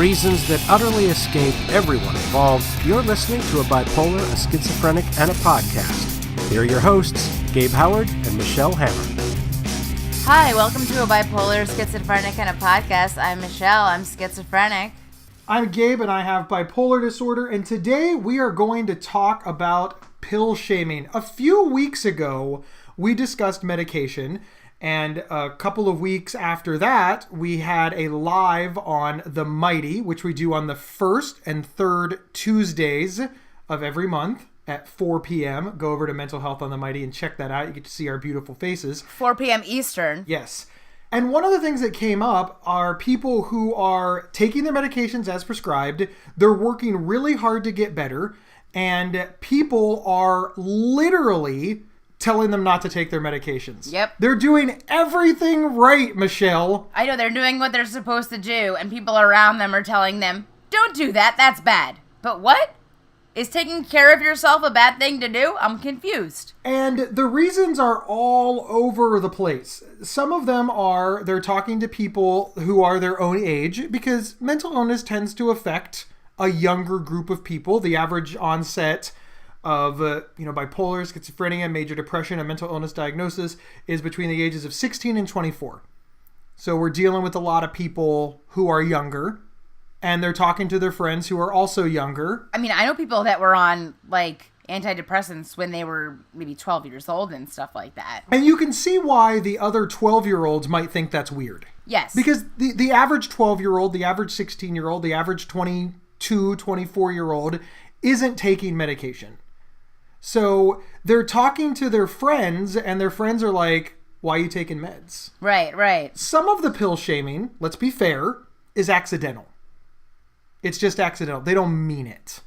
reasons that utterly escape everyone involved, you're listening to a bipolar, a schizophrenic, and a podcast. Here are your hosts, Gabe Howard and Michelle Hammer. Hi, welcome to a bipolar, schizophrenic, and a podcast. I'm Michelle. I'm schizophrenic. I'm Gabe, and I have bipolar disorder, and today we are going to talk about pill shaming. A few weeks ago, we discussed medication, and a couple of weeks after that, we had a live on The Mighty, which we do on the first and third Tuesdays of every month at 4 p.m. Go over to Mental Health on The Mighty and check that out. You get to see our beautiful faces. 4 p.m. Eastern. Yes. And one of the things that came up are people who are taking their medications as prescribed. They're working really hard to get better. And people are literally telling them not to take their medications. Yep. They're doing everything right, Michelle. I know, they're doing what they're supposed to do. And people around them are telling them, don't do that. That's bad. But what? Is taking care of yourself a bad thing to do? I'm confused. And the reasons are all over the place. Some of them are they're talking to people who are their own age because mental illness tends to affect a younger group of people. The average onset of bipolar, schizophrenia, major depression, and mental illness diagnosis is between the ages of 16 and 24. So we're dealing with a lot of people who are younger. And they're talking to their friends who are also younger. I mean, I know people that were on, antidepressants when they were maybe 12 years old and stuff like that. And you can see why the other 12-year-olds might think that's weird. Yes. Because the average 12-year-old, the average 16-year-old, the average 22, 24-year-old isn't taking medication. So they're talking to their friends, and their friends are like, why are you taking meds? Right. Some of the pill shaming, let's be fair, is accidental. It's just accidental. They don't mean it.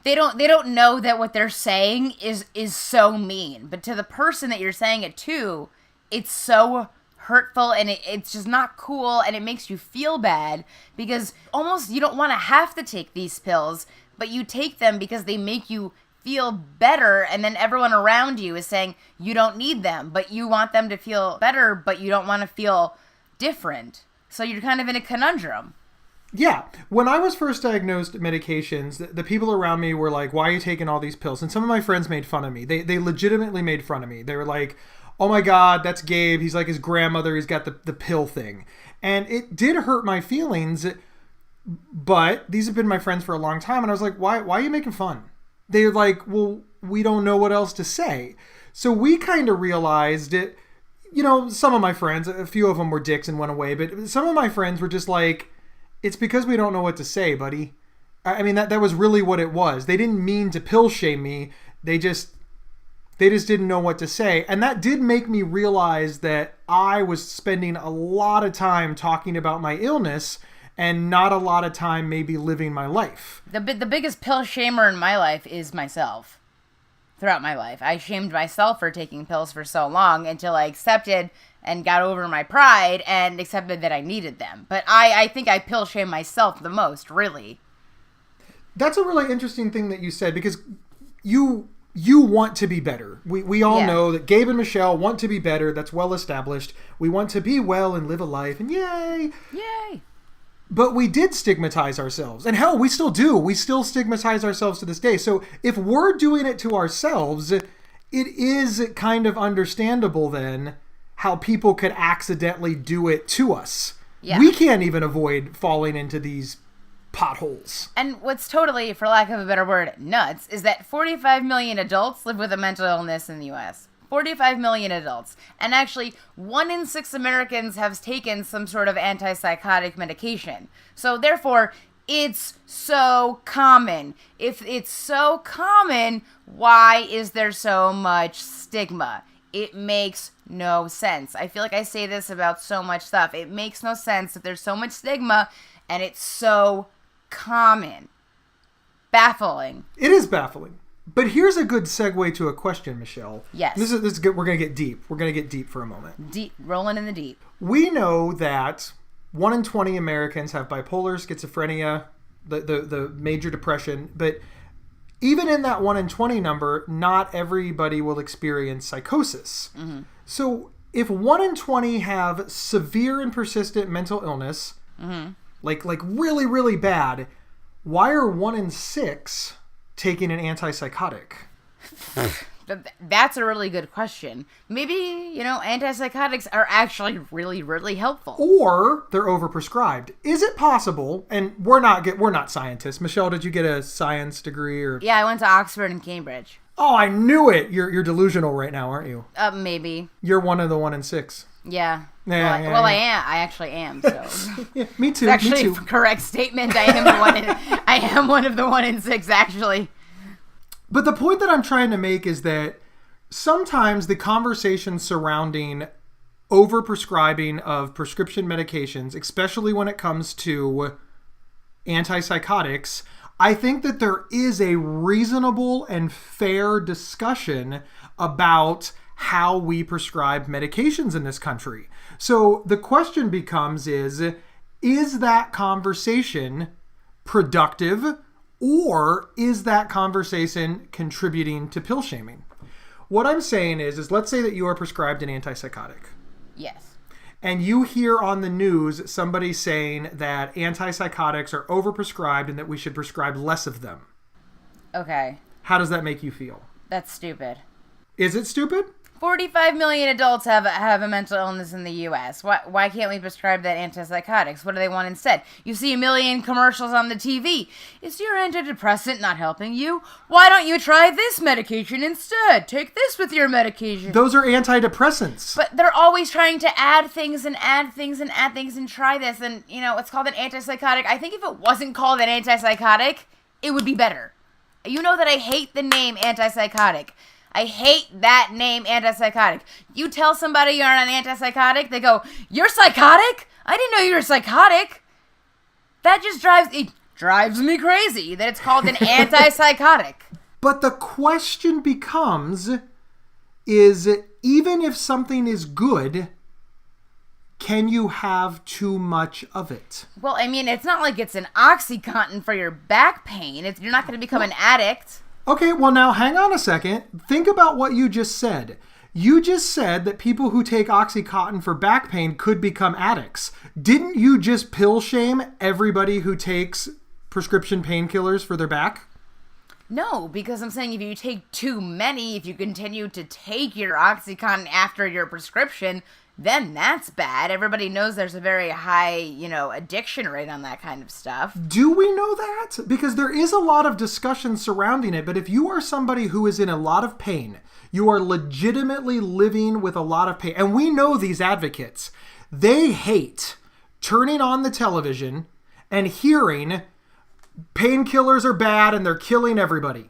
They don't know that what they're saying is so mean. But to the person that you're saying it to, it's so hurtful and it's just not cool and it makes you feel bad because almost you don't want to have to take these pills, but you take them because they make you feel better, and then everyone around you is saying you don't need them, but you want them to feel better, but you don't want to feel different. So you're kind of in a conundrum. Yeah. When I was first diagnosed medications, the people around me were like, why are you taking all these pills? And some of my friends made fun of me. They legitimately made fun of me. They were like, oh my God, that's Gabe. He's like his grandmother. He's got the pill thing. And it did hurt my feelings, but these have been my friends for a long time. And I was like, why are you making fun? They're like, well, we don't know what else to say. So we kind of realized it. Some of my friends, a few of them were dicks and went away, but some of my friends were just like, it's because we don't know what to say, buddy. I mean, that was really what it was. They didn't mean to pill shame me. They just didn't know what to say. And that did make me realize that I was spending a lot of time talking about my illness and not a lot of time maybe living my life. The biggest pill shamer in my life is myself. Throughout my life, I shamed myself for taking pills for so long until I accepted and got over my pride and accepted that I needed them. But I think I pill shame myself the most, really. That's a really interesting thing that you said, because you want to be better. We all know that Gabe and Michelle want to be better. That's well established. We want to be well and live a life, and yay! But we did stigmatize ourselves. And hell, we still do. We still stigmatize ourselves to this day. So if we're doing it to ourselves, it is kind of understandable then how people could accidentally do it to us. Yeah. We can't even avoid falling into these potholes. And what's totally, for lack of a better word, nuts, is that 45 million adults live with a mental illness in the U.S. 45 million adults. And actually, 1 in 6 Americans have taken some sort of antipsychotic medication. So therefore, it's so common. If it's so common, why is there so much stigma? It makes no sense. I feel like I say this about so much stuff. It makes no sense that there's so much stigma and it's so common. Baffling. It is baffling. But here's a good segue to a question, Michelle. Yes. This is good. We're going to get deep. We're going to get deep for a moment. Deep, rolling in the deep. We know that 1 in 20 Americans have bipolar, schizophrenia, the major depression, but even in that 1 in 20 number, not everybody will experience psychosis. Mm-hmm. So if 1 in 20 have severe and persistent mental illness, mm-hmm. like really, really bad, why are 1 in 6 taking an antipsychotic? That's a really good question. Maybe, antipsychotics are actually really, really helpful. Or they're overprescribed. Is it possible, and we're not scientists. Michelle, did you get a science degree? Or? Yeah, I went to Oxford and Cambridge. Oh, I knew it. You're delusional right now, aren't you? Maybe. You're one of the 1 in 6. Yeah. Yeah, I am. I actually am. So. Yeah, me too. It's actually me a too. correct statement. I am one of the 1 in 6, actually. But the point that I'm trying to make is that sometimes the conversation surrounding overprescribing of prescription medications, especially when it comes to antipsychotics, I think that there is a reasonable and fair discussion about how we prescribe medications in this country. So the question becomes is that conversation productive, or is that conversation contributing to pill shaming? What I'm saying is let's say that you are prescribed an antipsychotic. Yes. And you hear on the news somebody saying that antipsychotics are overprescribed and that we should prescribe less of them. Okay. How does that make you feel? That's stupid. Is it stupid? 45 million adults have a mental illness in the U.S. Why can't we prescribe that antipsychotics? What do they want instead? You see a million commercials on the TV. Is your antidepressant not helping you? Why don't you try this medication instead? Take this with your medication. Those are antidepressants. But they're always trying to add things and add things and add things and try this. And, it's called an antipsychotic. I think if it wasn't called an antipsychotic, it would be better. You know that I hate the name antipsychotic. I hate that name, antipsychotic. You tell somebody you're on an antipsychotic, they go, "You're psychotic? I didn't know you were psychotic." That just drives me crazy that it's called an antipsychotic. But the question becomes, is even if something is good, can you have too much of it? Well, I mean, it's not like it's an OxyContin for your back pain. You're not going to become an addict. Okay, well now hang on a second. Think about what you just said. You just said that people who take OxyContin for back pain could become addicts. Didn't you just pill shame everybody who takes prescription painkillers for their back? No, because I'm saying if you take too many, if you continue to take your OxyContin after your prescription, then that's bad. Everybody knows there's a very high, addiction rate on that kind of stuff. Do we know that? Because there is a lot of discussion surrounding it, but if you are somebody who is in a lot of pain, you are legitimately living with a lot of pain, and we know these advocates, they hate turning on the television and hearing painkillers are bad and they're killing everybody.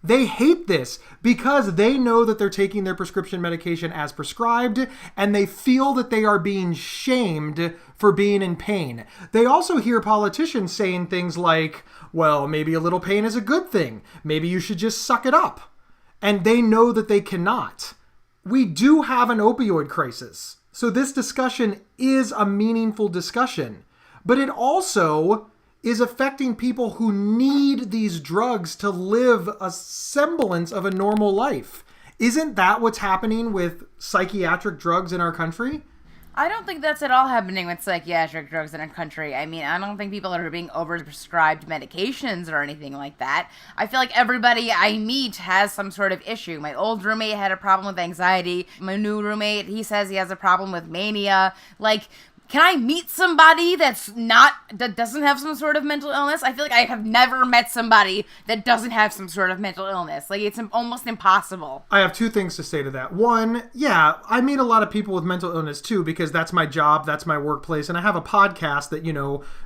They hate this because they know that they're taking their prescription medication as prescribed, and they feel that they are being shamed for being in pain. They also hear politicians saying things like, well, maybe a little pain is a good thing. Maybe you should just suck it up. And they know that they cannot. We do have an opioid crisis. So this discussion is a meaningful discussion. But it also is affecting people who need these drugs to live a semblance of a normal life. Isn't that what's happening with psychiatric drugs in our country? I don't think that's at all happening with psychiatric drugs in our country. I mean, I don't think people are being overprescribed medications or anything like that. I feel like everybody I meet has some sort of issue. My old roommate had a problem with anxiety. My new roommate, he says he has a problem with mania. Can I meet somebody that doesn't have some sort of mental illness? I feel like I have never met somebody that doesn't have some sort of mental illness. It's almost impossible. I have two things to say to that. One, yeah, I meet a lot of people with mental illness too, because that's my job, that's my workplace, and I have a podcast that,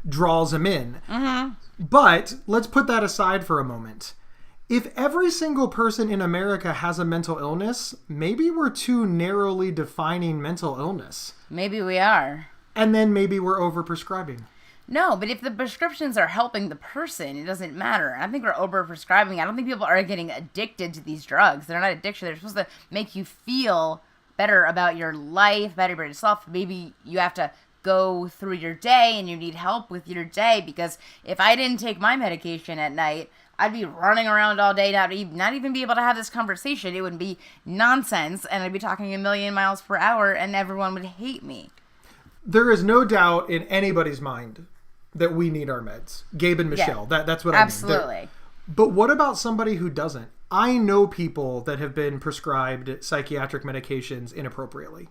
draws them in. Mm-hmm. But let's put that aside for a moment. If every single person in America has a mental illness, maybe we're too narrowly defining mental illness. Maybe we are. And then maybe we're overprescribing. No, but if the prescriptions are helping the person, it doesn't matter. I think we're overprescribing. I don't think people are getting addicted to these drugs. They're not addiction. They're supposed to make you feel better about your life, better about yourself. Maybe you have to go through your day and you need help with your day, because if I didn't take my medication at night, I'd be running around all day, not even be able to have this conversation. It would be nonsense, and I'd be talking a million miles per hour, and everyone would hate me. There is no doubt in anybody's mind that we need our meds. Gabe and Michelle. Yeah, That's what absolutely. I mean. But what about somebody who doesn't? I know people that have been prescribed psychiatric medications inappropriately.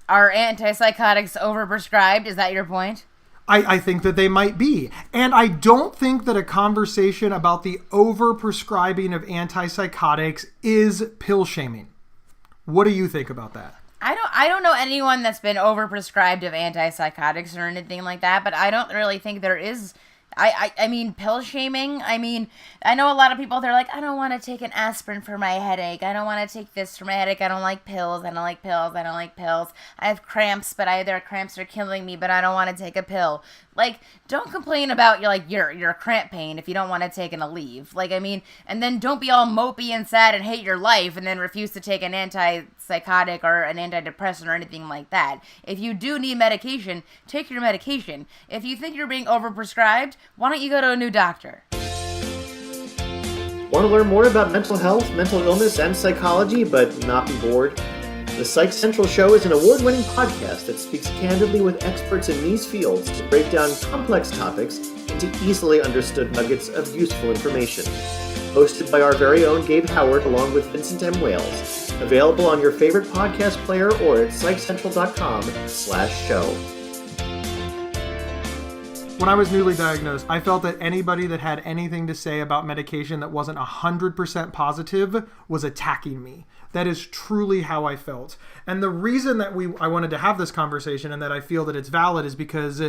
Are antipsychotics overprescribed? Is that your point? I think that they might be. And I don't think that a conversation about the overprescribing of antipsychotics is pill shaming. What do you think about that? I don't know anyone that's been overprescribed of antipsychotics or anything like that, but I don't really think there is. I mean, pill shaming. I mean, I know a lot of people, they're like, I don't want to take an aspirin for my headache. I don't want to take this for my headache. I don't like pills. I don't like pills. I don't like pills. I have cramps, but their cramps are killing me, but I don't want to take a pill. Like, don't complain about your cramp pain if you don't want to take an Aleve. Like, I mean, and then don't be all mopey and sad and hate your life and then refuse to take an antipsychotic or an antidepressant or anything like that. If you do need medication, take your medication. If you think you're being overprescribed, why don't you go to a new doctor? Want to learn more about mental health, mental illness, and psychology, but not be bored? The Psych Central Show is an award-winning podcast that speaks candidly with experts in these fields to break down complex topics into easily understood nuggets of useful information. Hosted by our very own Gabe Howard along with Vincent M. Wales. Available on your favorite podcast player or at psychcentral.com/show. When I was newly diagnosed, I felt that anybody that had anything to say about medication that wasn't 100% positive was attacking me. That is truly how I felt. And the reason that I wanted to have this conversation and that I feel that it's valid is because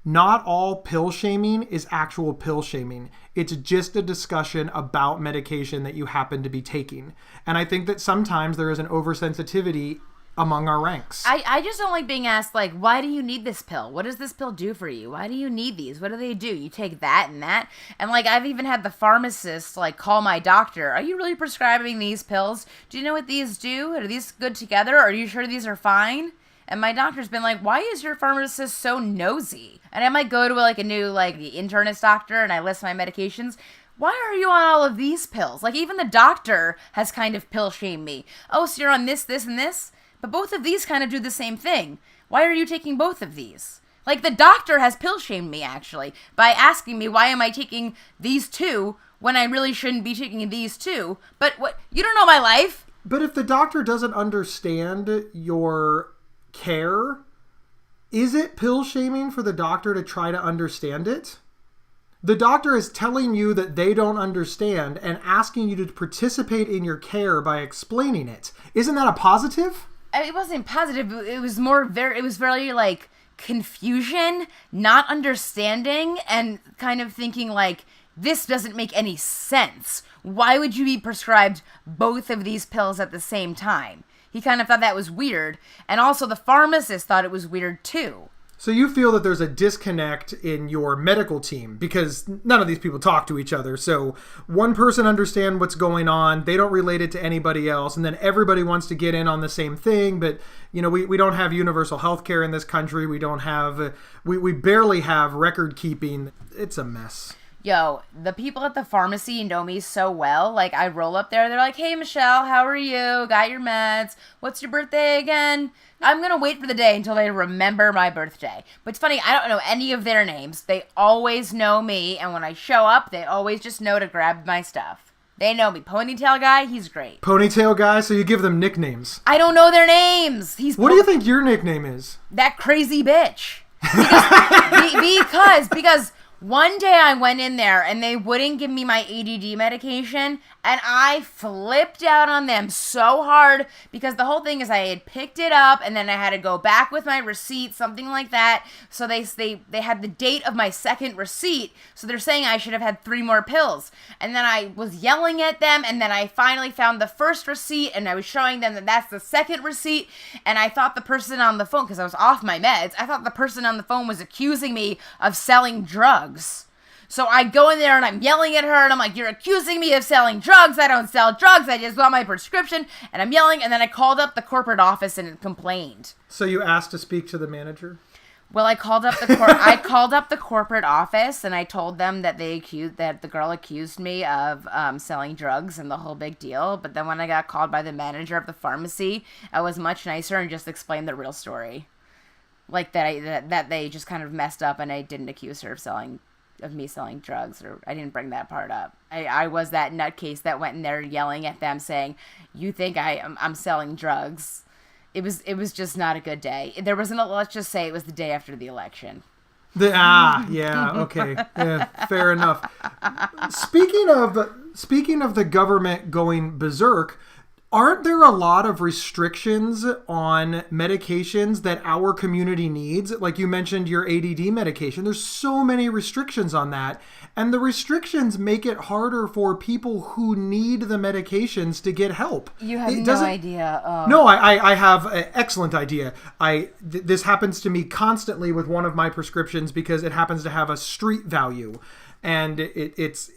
not all pill shaming is actual pill shaming. It's just a discussion about medication that you happen to be taking. And I think that sometimes there is an oversensitivity among our ranks. I just don't like being asked, like, why do you need this pill? What does this pill do for you? Why do you need these? What do they do? You take that and that? And, like, I've even had the pharmacist, like, call my doctor. Are you really prescribing these pills? Do you know what these do? Are these good together? Are you sure these are fine? And my doctor's been like, why is your pharmacist so nosy? And I might go to, like, a new, like, the internist doctor and I list my medications. Why are you on all of these pills? Like, even the doctor has kind of pill shamed me. Oh, so you're on this, this, and this? But both of these kind of do the same thing. Why are you taking both of these? Like, the doctor has pill shamed me, actually, by asking me why am I taking these two when I really shouldn't be taking these two. But what? You don't know my life. But if the doctor doesn't understand your care, is it pill shaming for the doctor to try to understand it? The doctor is telling you that they don't understand and asking you to participate in your care by explaining it. Isn't that a positive? It wasn't positive. It was very like confusion, not understanding, and kind of thinking like, this doesn't make any sense. Why would you be prescribed both of these pills at the same time? He kind of thought that was weird. And also the pharmacist thought it was weird too. So you feel that there's a disconnect in your medical team because none of these people talk to each other. So one person understands what's going on. They don't relate it to anybody else. And then everybody wants to get in on the same thing. But, you know, we don't have universal health care in this country. We don't have, we barely have record keeping. It's a mess. Yo, the people at the pharmacy know me so well. Like, I roll up there, they're like, hey, Michelle, how are you? Got your meds? What's your birthday again? I'm going to wait for the day until they remember my birthday. But it's funny, I don't know any of their names. They always know me, and when I show up, they always just know to grab my stuff. They know me. Ponytail guy, he's great. Ponytail guy, so you give them nicknames. I don't know their names. What do you think your nickname is? That crazy bitch. Because one day I went in there and they wouldn't give me my ADD medication and I flipped out on them so hard because the whole thing is I had picked it up and then I had to go back with my receipt, something like that. So they had the date of my second receipt. So they're saying I should have had 3 more pills. And then I was yelling at them and then I finally found the first receipt and I was showing them that that's the second receipt. And I thought the person on the phone, because I was off my meds, I thought the person on the phone was accusing me of selling drugs. So I go in there and I'm yelling at her and I'm like, you're accusing me of selling drugs. I don't sell drugs. I just want my prescription. And I'm yelling. And then I called up the corporate office and complained. So you asked to speak to the manager? Well, I called up the corporate office and I told them that the girl accused me of selling drugs and the whole big deal. But then when I got called by the manager of the pharmacy, I was much nicer and just explained the real story. Like that they just kind of messed up and I didn't accuse her of me selling drugs, or I didn't bring that part up. I was that nutcase that went in there yelling at them saying, "You think I'm selling drugs?" It was just not a good day. There wasn't let's just say it was the day after the election. Yeah, okay. Yeah, fair enough. Speaking of the government going berserk, aren't there a lot of restrictions on medications that our community needs? Like you mentioned your ADD medication. There's so many restrictions on that. And the restrictions make it harder for people who need the medications to get help. You have no idea. Oh. No, I have an excellent idea. This happens to me constantly with one of my prescriptions because it happens to have a street value. And it's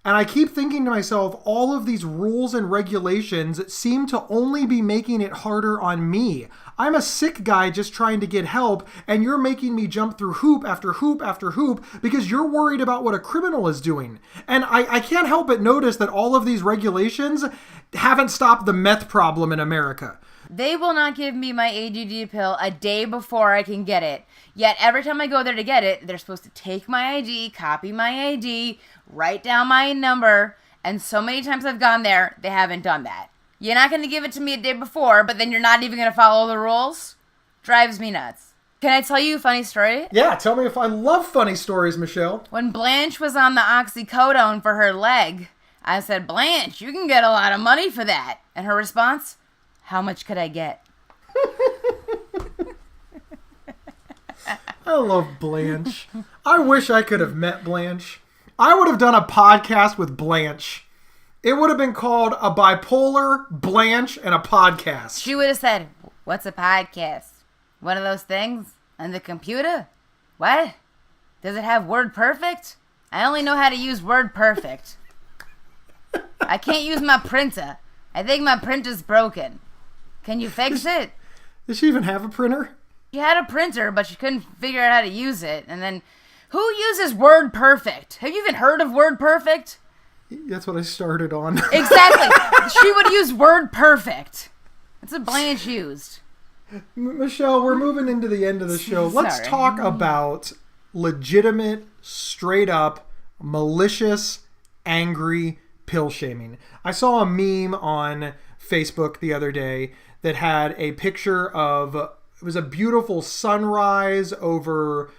and I keep thinking to myself, all of these rules and regulations seem to only be making it harder on me. I'm a sick guy just trying to get help, and you're making me jump through hoop after hoop after hoop because you're worried about what a criminal is doing. And I can't help but notice that all of these regulations haven't stopped the meth problem in America. They will not give me my ADD pill a day before I can get it. Yet every time I go there to get it, they're supposed to take my ID, copy my ID, write down my number, and so many times I've gone there, they haven't done that. You're not going to give it to me a day before, but then you're not even going to follow the rules? Drives me nuts. Can I tell you a funny story? Yeah, tell me if I love funny stories, Michelle. When Blanche was on the oxycodone for her leg, I said, "Blanche, you can get a lot of money for that." And her response, "How much could I get?" I love Blanche. I wish I could have met Blanche. I would have done a podcast with Blanche. It would have been called A Bipolar, Blanche, and a Podcast. She would have said, "What's a podcast? One of those things on the computer? What? Does it have WordPerfect? I only know how to use WordPerfect. I can't use my printer. I think my printer's broken. Can you fix it?" Does she even have a printer? She had a printer, but she couldn't figure out how to use it. And then, who uses WordPerfect? Have you even heard of WordPerfect? That's what I started on. Exactly. She would use WordPerfect. That's what Blanche used. Michelle, we're moving into the end of the show. Sorry. Let's talk about legitimate, straight up, malicious, angry pill shaming. I saw a meme on Facebook the other day that had a picture of, it was a beautiful sunrise over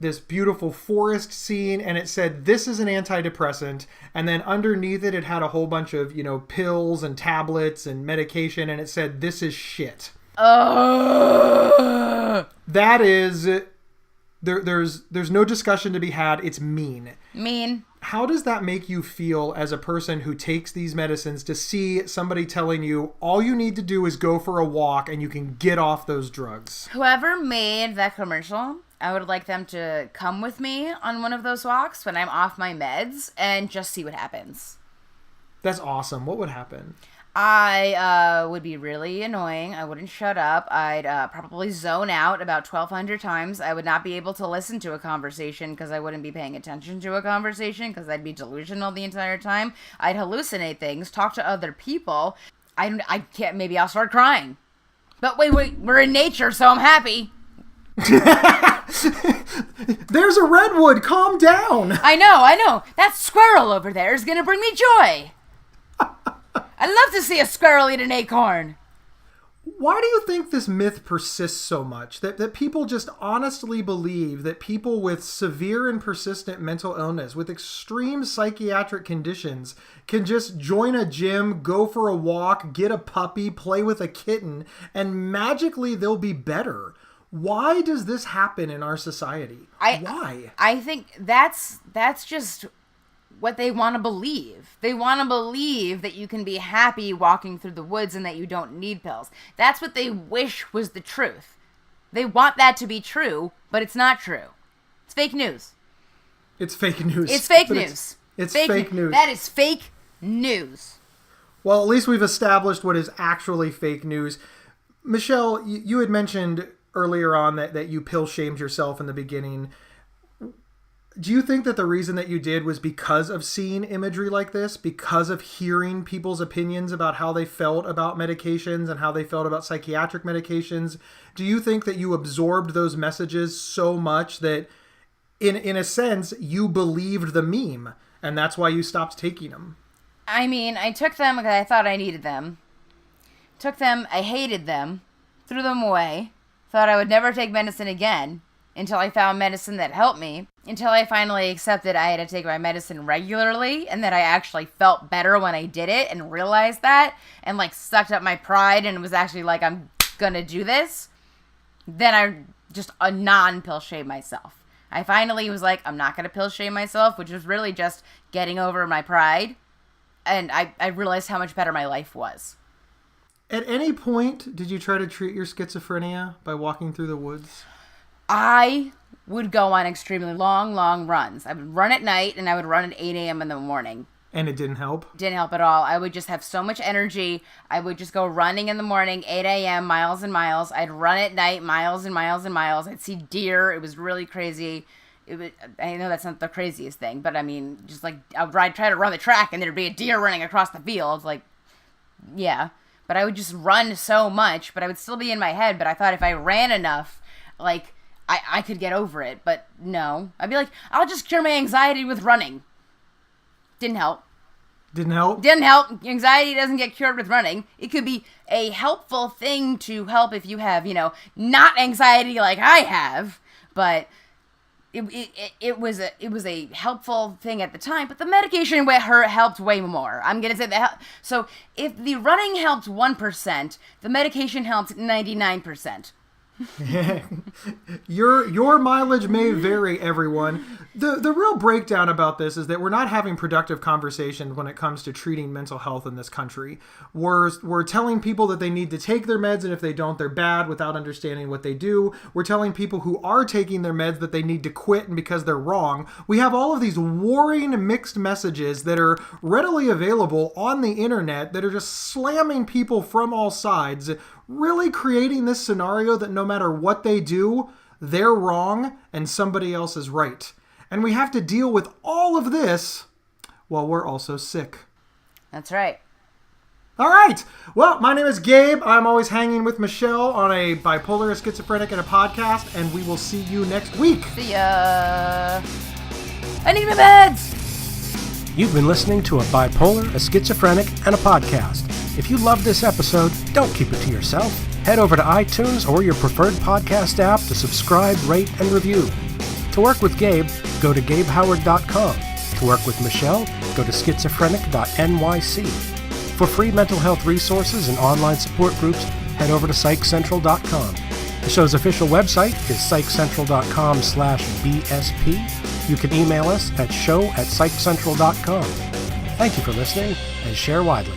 this beautiful forest scene, and it said, "This is an antidepressant," and then underneath it, it had a whole bunch of, pills and tablets and medication, and it said, "This is shit." That is, there's no discussion to be had. It's mean. Mean. How does that make you feel as a person who takes these medicines to see somebody telling you all you need to do is go for a walk and you can get off those drugs? Whoever made that commercial, I would like them to come with me on one of those walks when I'm off my meds and just see what happens. That's awesome. What would happen? I would be really annoying. I wouldn't shut up. I'd probably zone out about 1,200 times. I would not be able to listen to a conversation because I wouldn't be paying attention to a conversation because I'd be delusional the entire time. I'd hallucinate things, talk to other people. I can't. Maybe I'll start crying. But wait, we're in nature, so I'm happy. There's a redwood. Calm down. I know. That squirrel over there is going to bring me joy. I'd love to see a squirrel eat an acorn. Why do you think this myth persists so much? That people just honestly believe that people with severe and persistent mental illness, with extreme psychiatric conditions, can just join a gym, go for a walk, get a puppy, play with a kitten, and magically they'll be better. Why does this happen in our society? Why? I think that's just what they want to believe. They want to believe that you can be happy walking through the woods and that you don't need pills. That's what they wish was the truth. They want that to be true, but it's not true. It's fake news. It's fake news. It's fake news. It's fake news. That is fake news. Well, at least we've established what is actually fake news. Michelle, you had mentioned earlier on that you pill shamed yourself in the beginning. Do you think that the reason that you did was because of seeing imagery like this, because of hearing people's opinions about how they felt about medications and how they felt about psychiatric medications? Do you think that you absorbed those messages so much that in a sense you believed the meme and that's why you stopped taking them? I mean, I took them because I thought I needed them. Took them, I hated them, threw them away, thought I would never take medicine again until I found medicine that helped me, until I finally accepted I had to take my medicine regularly and that I actually felt better when I did it and realized that and like sucked up my pride and was actually like, I'm gonna do this. Then I just a non-pill shame myself. I finally was like, I'm not gonna pill shame myself, which was really just getting over my pride. And I realized how much better my life was. At any point, did you try to treat your schizophrenia by walking through the woods? I would go on extremely long runs. I would run at night and I would run at 8 a.m. in the morning. And it didn't help? Didn't help at all. I would just have so much energy. I would just go running in the morning, 8 a.m., miles and miles. I'd run at night, miles and miles and miles. I'd see deer. It was really crazy. I know that's not the craziest thing, but I mean, just like, I'd try to run the track and there'd be a deer running across the field. Like, yeah. But I would just run so much, but I would still be in my head. But I thought if I ran enough, like, I could get over it. But no. I'd be like, I'll just cure my anxiety with running. Didn't help. Didn't help? Didn't help. Anxiety doesn't get cured with running. It could be a helpful thing to help if you have, not anxiety like I have. But it was a helpful thing at the time, but the medication helped way more. I'm going to say that. So if the running helped 1%, the medication helped 99%. Your mileage may vary, everyone. The real breakdown about this is that we're not having productive conversations when it comes to treating mental health in this country. We're telling people that they need to take their meds, and if they don't, they're bad without understanding what they do. We're telling people who are taking their meds that they need to quit and because they're wrong. We have all of these warring mixed messages that are readily available on the internet that are just slamming people from all sides, really creating this scenario that no matter what they do, they're wrong and somebody else is right. And we have to deal with all of this while we're also sick. That's right. All right. Well, my name is Gabe. I'm always hanging with Michelle on a bipolar, a schizophrenic, and a podcast, and we will see you next week. See ya. I need my meds. You've been listening to a bipolar, a schizophrenic, and a podcast. If you loved this episode, don't keep it to yourself. Head over to iTunes or your preferred podcast app to subscribe, rate, and review. To work with Gabe, go to gabehoward.com. To work with Michelle, go to schizophrenic.nyc. For free mental health resources and online support groups, head over to psychcentral.com. The show's official website is psychcentral.com/BSP. You can email us at show@psychcentral.com. Thank you for listening, and share widely.